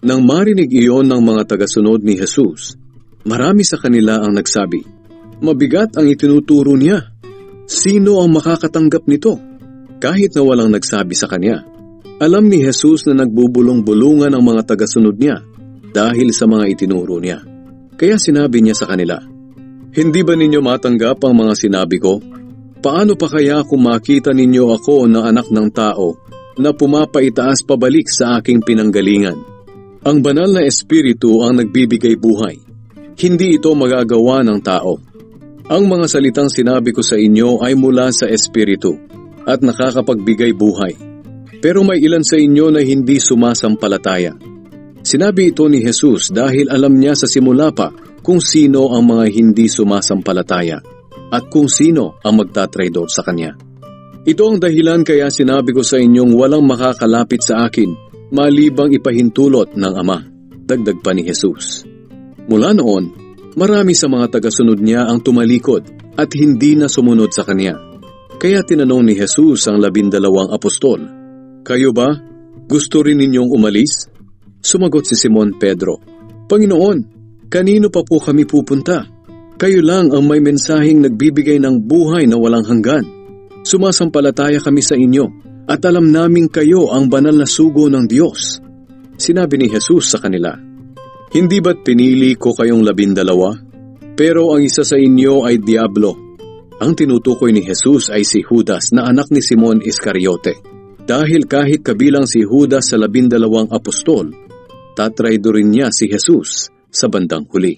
Nang marinig iyon ng mga tagasunod ni Jesus, marami sa kanila ang nagsabi, "Mabigat ang itinuturo niya. Sino ang makakatanggap nito?" Kahit na walang nagsabi sa kanya. Alam ni Jesus na nagbubulong-bulungan ang mga tagasunod niya dahil sa mga itinuro niya. Kaya sinabi niya sa kanila, "Hindi ba ninyo matanggap ang mga sinabi ko? Paano pa kaya kung makita ninyo ako na anak ng tao na pumapaitaas pabalik sa aking pinanggalingan? Ang banal na espiritu ang nagbibigay buhay. Hindi ito magagawa ng tao. Ang mga salitang sinabi ko sa inyo ay mula sa espiritu at nakakapagbigay buhay. Pero may ilan sa inyo na hindi sumasampalataya." Sinabi ito ni Jesus dahil alam niya sa simula pa kung sino ang mga hindi sumasampalataya at kung sino ang magtatraidor sa kanya. Ito ang dahilan kaya sinabi ko sa inyong walang makakalapit sa akin malibang ipahintulot ng Ama. Dagdag pa ni Jesus. Mula noon, marami sa mga tagasunod niya ang tumalikod at hindi na sumunod sa kanya. Kaya tinanong ni Jesus ang 12 apostol, "Kayo ba? Gusto rin ninyong umalis?" Sumagot si Simon Pedro, "Panginoon, kanino pa po kami pupunta? Kayo lang ang may mensaheng nagbibigay ng buhay na walang hanggan. Sumasampalataya kami sa inyo at alam naming kayo ang banal na sugo ng Diyos." Sinabi ni Jesus sa kanila, "Hindi ba't pinili ko kayong 12? Pero ang isa sa inyo ay Diablo." Ang tinutukoy ni Jesus ay si Judas na anak ni Simon Iscariote. Dahil kahit kabilang si Judas sa 12 apostol, tatraidorin niya si Jesus sa bandang huli.